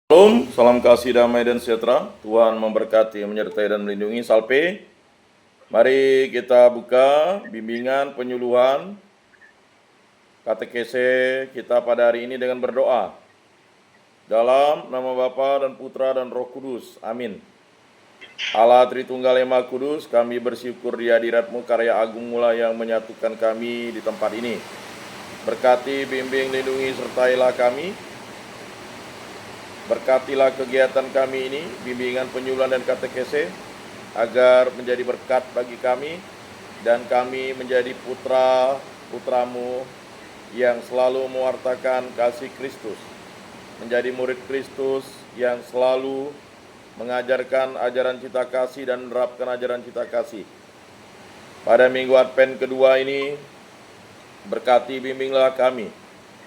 Shalom, salam kasih, damai, dan sejahtera. Tuhan memberkati, menyertai, dan melindungi. Salpe. Mari kita buka bimbingan penyuluhan katekese kita pada hari ini dengan berdoa. Dalam nama Bapa dan Putra dan Roh Kudus. Amin. Allah Tritunggal Yang Maha Kudus, kami bersyukur di hadirat-Mu, karya agung mula yang menyatukan kami di tempat ini. Berkati, bimbing, lindungi, sertailah kami. Berkatilah kegiatan kami ini, bimbingan penyuluhan dan katekese, agar menjadi berkat bagi kami, dan kami menjadi putra-putramu yang selalu mewartakan kasih Kristus, menjadi murid Kristus yang selalu mengajarkan ajaran cita kasih dan menerapkan ajaran cita kasih. Pada minggu Advent kedua ini, berkati, bimbinglah kami,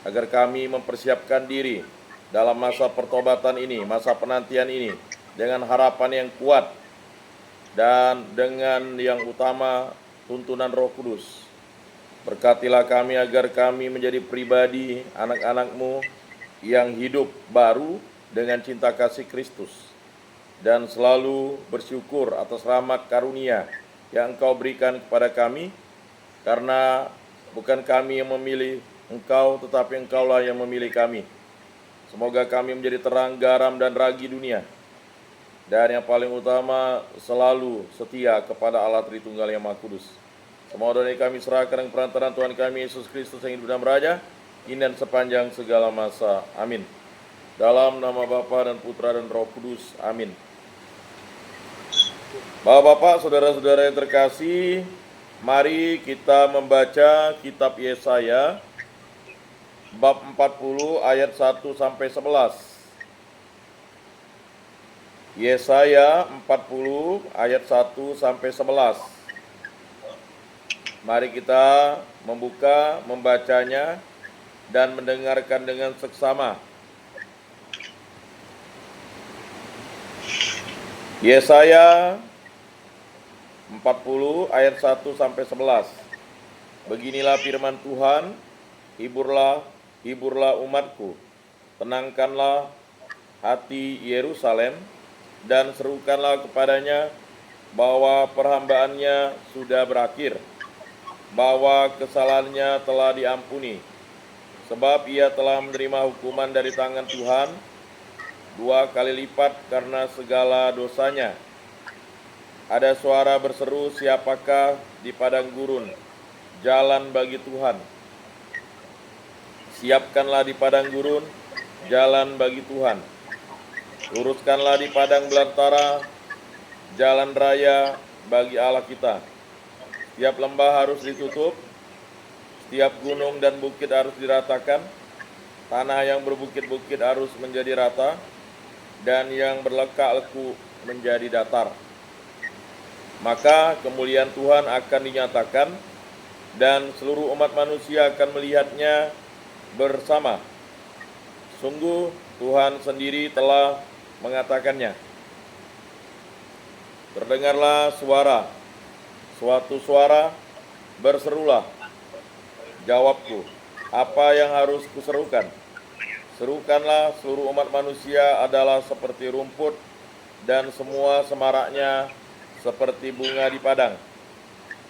agar kami mempersiapkan diri dalam masa pertobatan ini, masa penantian ini, dengan harapan yang kuat dan dengan yang utama tuntunan Roh Kudus. Berkatilah kami agar kami menjadi pribadi anak-anak-Mu yang hidup baru dengan cinta kasih Kristus, dan selalu bersyukur atas rahmat karunia yang Engkau berikan kepada kami, karena bukan kami yang memilih Engkau, tetapi Engkaulah yang memilih kami. Semoga kami menjadi terang, garam, dan ragi dunia. Dan yang paling utama, selalu setia kepada Allah Tritunggal Yang Maha Kudus. Semua doa kami serahkan dengan perantaraan Tuhan kami Yesus Kristus yang hidup dan beraja, kini dan sepanjang segala masa. Amin. Dalam nama Bapa dan Putra dan Roh Kudus. Amin. Bapak-bapak, saudara-saudara yang terkasih, mari kita membaca kitab Yesaya bab 40 ayat 1 sampai 11. Yesaya 40 ayat 1 sampai 11. Mari kita membuka, membacanya, dan mendengarkan dengan seksama. Yesaya 40 ayat 1 sampai 11. Beginilah firman Tuhan, hiburlah umatku, tenangkanlah hati Yerusalem, dan serukanlah kepadanya bahwa perhambaannya sudah berakhir, bahwa kesalahannya telah diampuni, sebab ia telah menerima hukuman dari tangan Tuhan 2 kali lipat karena segala dosanya. Ada suara berseru, siapakah di padang gurun? Jalan bagi Tuhan. Siapkanlah di padang gurun jalan bagi Tuhan. Luruskanlah di padang belantara jalan raya bagi Allah kita. Setiap lembah harus ditutup, setiap gunung dan bukit harus diratakan, tanah yang berbukit-bukit harus menjadi rata, dan yang berleka-leku menjadi datar. Maka kemuliaan Tuhan akan dinyatakan, dan seluruh umat manusia akan melihatnya bersama. Sungguh Tuhan sendiri telah mengatakannya. Terdengarlah suatu suara, berserulah. Jawabku, apa yang harus kuserukan? Serukanlah, seluruh umat manusia adalah seperti rumput, dan semua semaraknya seperti bunga di padang.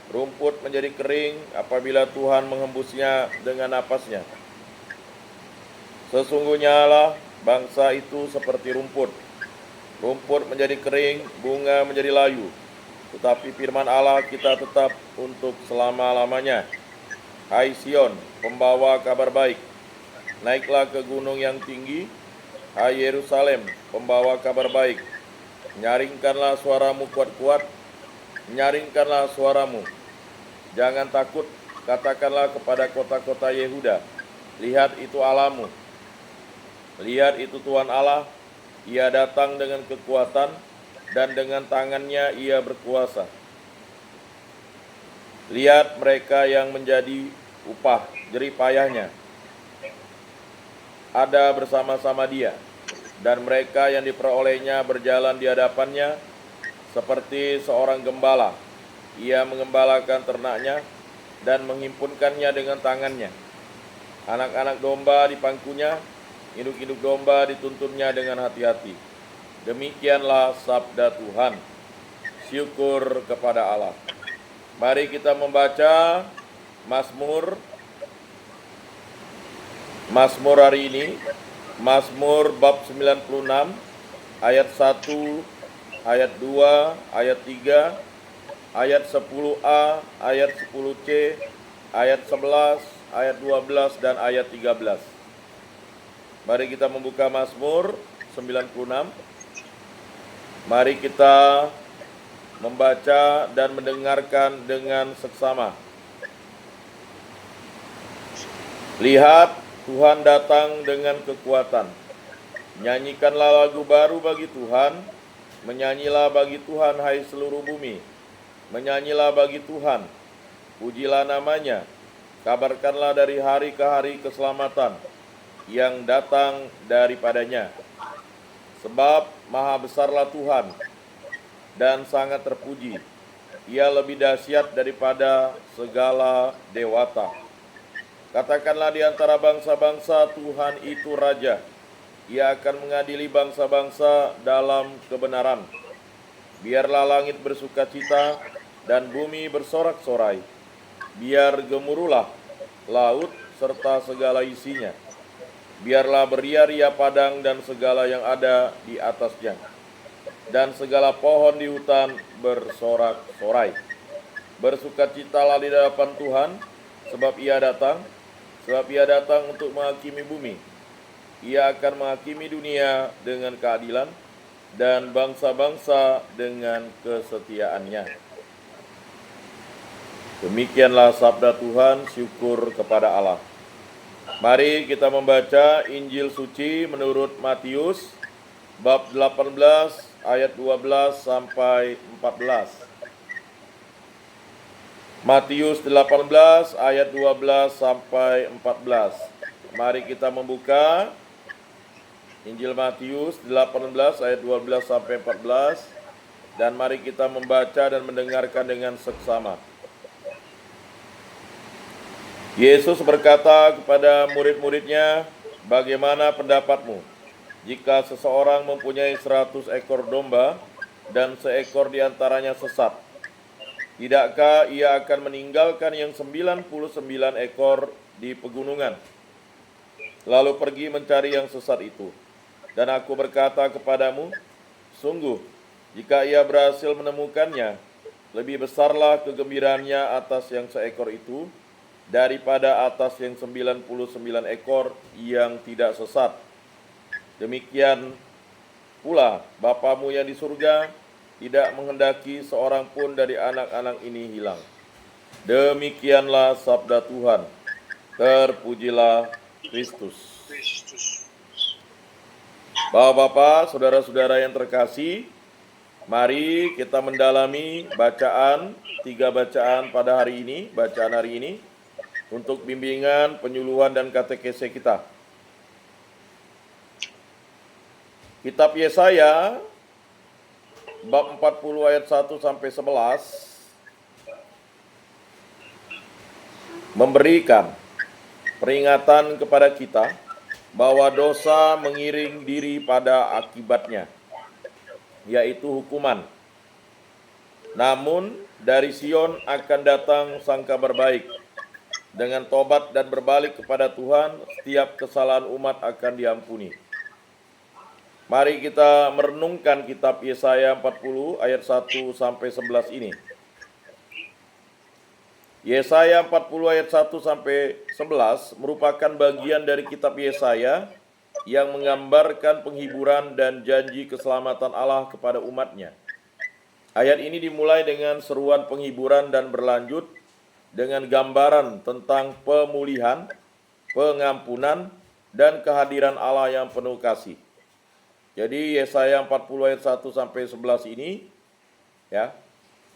Rumput menjadi kering apabila Tuhan menghembusnya dengan napasnya. Sesungguhnya lah bangsa itu seperti rumput. Rumput menjadi kering, bunga menjadi layu. Tetapi firman Allah kita tetap untuk selama-lamanya. Hai Sion, pembawa kabar baik, naiklah ke gunung yang tinggi. Hai Yerusalem, pembawa kabar baik, nyaringkanlah suaramu kuat-kuat. Nyaringkanlah suaramu, jangan takut. Katakanlah kepada kota-kota Yehuda, lihat itu Allahmu. Lihat itu Tuhan Allah, Ia datang dengan kekuatan, dan dengan tangannya Ia berkuasa. Lihat mereka yang menjadi upah jerih payahnya ada bersama-sama Dia, dan mereka yang diperolehnya berjalan di hadapannya seperti seorang gembala. Ia mengembalakan ternaknya dan menghimpunkannya dengan tangannya. Anak-anak domba di pangkunya, induk-induk domba dituntunnya dengan hati-hati. Demikianlah sabda Tuhan. Syukur kepada Allah. Mari kita membaca Mazmur hari ini. Mazmur bab 96, ayat 1, ayat 2, ayat 3, ayat 10a, ayat 10c, ayat 11, ayat 12, dan ayat 13. Mari kita membuka Mazmur 96. Mari kita membaca dan mendengarkan dengan seksama. Lihat, Tuhan datang dengan kekuatan. Nyanyikanlah lagu baru bagi Tuhan. Menyanyilah bagi Tuhan, hai seluruh bumi. Menyanyilah bagi Tuhan. Pujilah namanya. Kabarkanlah dari hari ke hari keselamatan yang datang daripadanya. Sebab maha besarlah Tuhan dan sangat terpuji. Ia lebih dahsyat daripada segala dewata. Katakanlah di antara bangsa-bangsa, Tuhan itu Raja. Ia akan mengadili bangsa-bangsa dalam kebenaran. Biarlah langit bersukacita dan bumi bersorak-sorai. Biar gemuruhlah laut serta segala isinya. Biarlah beria-ria padang dan segala yang ada di atasnya. Dan segala pohon di hutan bersorak-sorai. Bersukacitalah di hadapan Tuhan, sebab Ia datang untuk menghakimi bumi. Ia akan menghakimi dunia dengan keadilan dan bangsa-bangsa dengan kesetiaannya. Demikianlah sabda Tuhan, syukur kepada Allah. Mari kita membaca Injil suci menurut Matius bab 18 ayat 12 sampai 14. Matius 18 ayat 12 sampai 14. Mari kita membuka Injil Matius 18 ayat 12 sampai 14 dan mari kita membaca dan mendengarkan dengan seksama. Yesus berkata kepada murid-muridnya, "Bagaimana pendapatmu jika seseorang mempunyai 100 ekor domba dan seekor diantaranya sesat? Tidakkah ia akan meninggalkan yang 99 ekor di pegunungan, lalu pergi mencari yang sesat itu? Dan aku berkata kepadamu, sungguh, jika ia berhasil menemukannya, lebih besarlah kegembiraannya atas yang seekor itu, daripada atas yang 99 ekor yang tidak sesat. Demikian pula Bapamu yang di surga tidak menghendaki seorang pun dari anak-anak ini hilang." Demikianlah sabda Tuhan. Terpujilah Kristus. Bapak-bapak, saudara-saudara yang terkasih, mari kita mendalami tiga bacaan pada hari ini, bacaan hari ini, untuk bimbingan, penyuluhan, dan katekese kita. Kitab Yesaya, bab 40 ayat 1 sampai 11, memberikan peringatan kepada kita bahwa dosa mengiring diri pada akibatnya, yaitu hukuman. Namun dari Sion akan datang Sang Kabar Baik. Dengan tobat dan berbalik kepada Tuhan, setiap kesalahan umat akan diampuni. Mari kita merenungkan kitab Yesaya 40 ayat 1 sampai 11 ini. Yesaya 40 ayat 1 sampai 11 merupakan bagian dari kitab Yesaya yang menggambarkan penghiburan dan janji keselamatan Allah kepada umatnya. Ayat ini dimulai dengan seruan penghiburan dan berlanjut dengan gambaran tentang pemulihan, pengampunan, dan kehadiran Allah yang penuh kasih. Jadi Yesaya 40 ayat 1 sampai 11 ini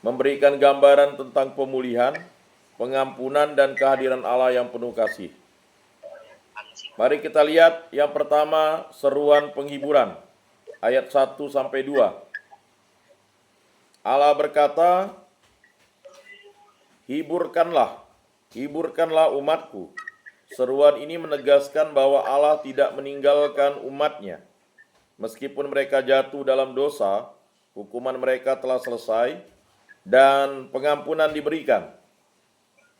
memberikan gambaran tentang pemulihan, pengampunan, dan kehadiran Allah yang penuh kasih. Mari kita lihat yang pertama, seruan penghiburan ayat 1 sampai 2. Allah berkata, hiburkanlah umatku, Seruan ini menegaskan bahwa Allah tidak meninggalkan umat-Nya. Meskipun mereka jatuh dalam dosa, hukuman mereka telah selesai dan pengampunan diberikan.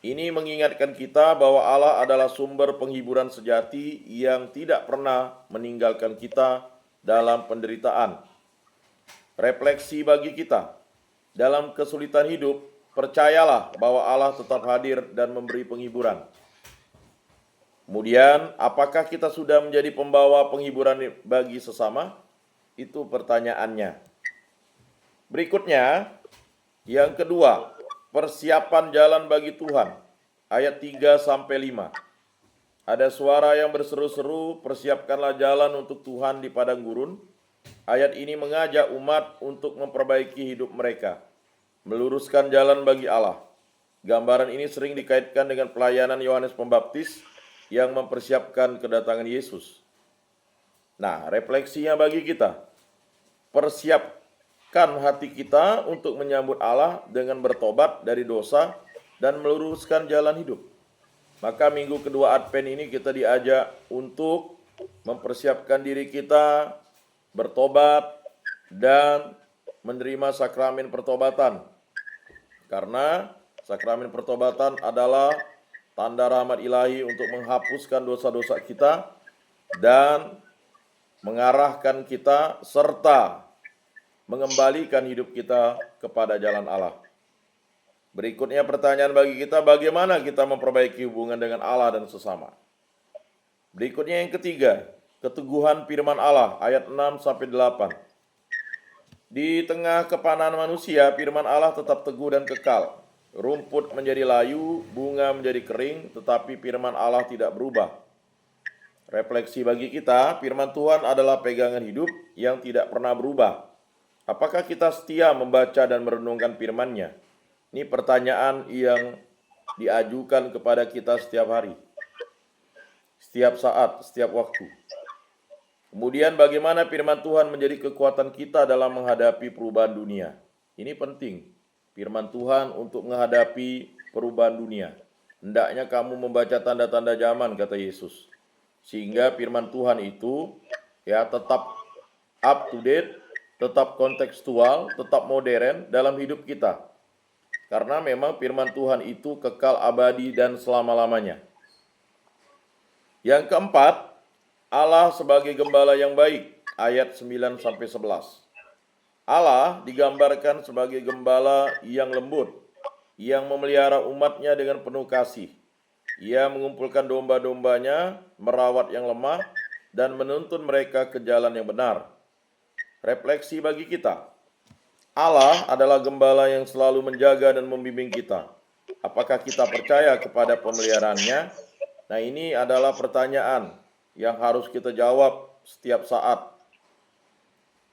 Ini mengingatkan kita bahwa Allah adalah sumber penghiburan sejati yang tidak pernah meninggalkan kita dalam penderitaan. Refleksi bagi kita, dalam kesulitan hidup, percayalah bahwa Allah tetap hadir dan memberi penghiburan. Kemudian, apakah kita sudah menjadi pembawa penghiburan bagi sesama? Itu pertanyaannya. Berikutnya, yang kedua, persiapan jalan bagi Tuhan. Ayat 3-5. Ada suara yang berseru-seru, persiapkanlah jalan untuk Tuhan di padang gurun. Ayat ini mengajak umat untuk memperbaiki hidup mereka, meluruskan jalan bagi Allah. Gambaran ini sering dikaitkan dengan pelayanan Yohanes Pembaptis yang mempersiapkan kedatangan Yesus. Nah, refleksinya bagi kita, persiapkan hati kita untuk menyambut Allah dengan bertobat dari dosa dan meluruskan jalan hidup. Maka minggu kedua Advent ini kita diajak untuk mempersiapkan diri kita, bertobat, dan menerima sakramen pertobatan. Karena sakramen pertobatan adalah tanda rahmat ilahi untuk menghapuskan dosa-dosa kita dan mengarahkan kita serta mengembalikan hidup kita kepada jalan Allah. Berikutnya pertanyaan bagi kita, bagaimana kita memperbaiki hubungan dengan Allah dan sesama? Berikutnya yang ketiga, keteguhan firman Allah, ayat 6-8. Di tengah kepanan manusia, firman Allah tetap teguh dan kekal. Rumput menjadi layu, bunga menjadi kering, tetapi firman Allah tidak berubah. Refleksi bagi kita, firman Tuhan adalah pegangan hidup yang tidak pernah berubah. Apakah kita setia membaca dan merenungkan firman-Nya? Ini pertanyaan yang diajukan kepada kita setiap hari, setiap saat, setiap waktu. Kemudian bagaimana firman Tuhan menjadi kekuatan kita dalam menghadapi perubahan dunia? Ini penting. Firman Tuhan untuk menghadapi perubahan dunia. Hendaknya kamu membaca tanda-tanda zaman, kata Yesus. Sehingga firman Tuhan itu tetap up to date, tetap kontekstual, tetap modern dalam hidup kita. Karena memang firman Tuhan itu kekal abadi dan selama-lamanya. Yang keempat, Allah sebagai gembala yang baik, ayat 9-11. Allah digambarkan sebagai gembala yang lembut, yang memelihara umatnya dengan penuh kasih. Ia mengumpulkan domba-dombanya, merawat yang lemah, dan menuntun mereka ke jalan yang benar. Refleksi bagi kita, Allah adalah gembala yang selalu menjaga dan membimbing kita. Apakah kita percaya kepada pemeliharaannya? Nah, ini adalah pertanyaan yang harus kita jawab setiap saat.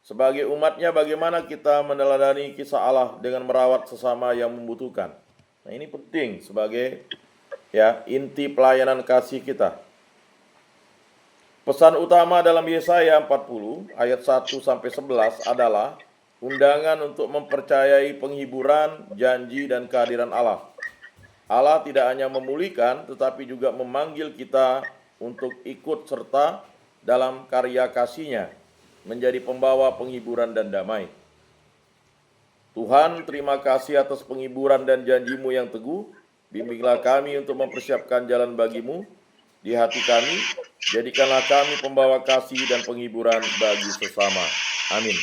Sebagai umatnya, bagaimana kita meneladani kisah Allah dengan merawat sesama yang membutuhkan? Nah, ini penting sebagai inti pelayanan kasih kita. Pesan utama dalam Yesaya 40 ayat 1-11 adalah undangan untuk mempercayai penghiburan, janji, dan kehadiran Allah. Allah tidak hanya memulihkan, tetapi juga memanggil kita untuk ikut serta dalam karya kasih-Nya, menjadi pembawa penghiburan dan damai. Tuhan, terima kasih atas penghiburan dan janji-Mu yang teguh. Bimbinglah kami untuk mempersiapkan jalan bagi-Mu di hati kami. Jadikanlah kami pembawa kasih dan penghiburan bagi sesama. Amin.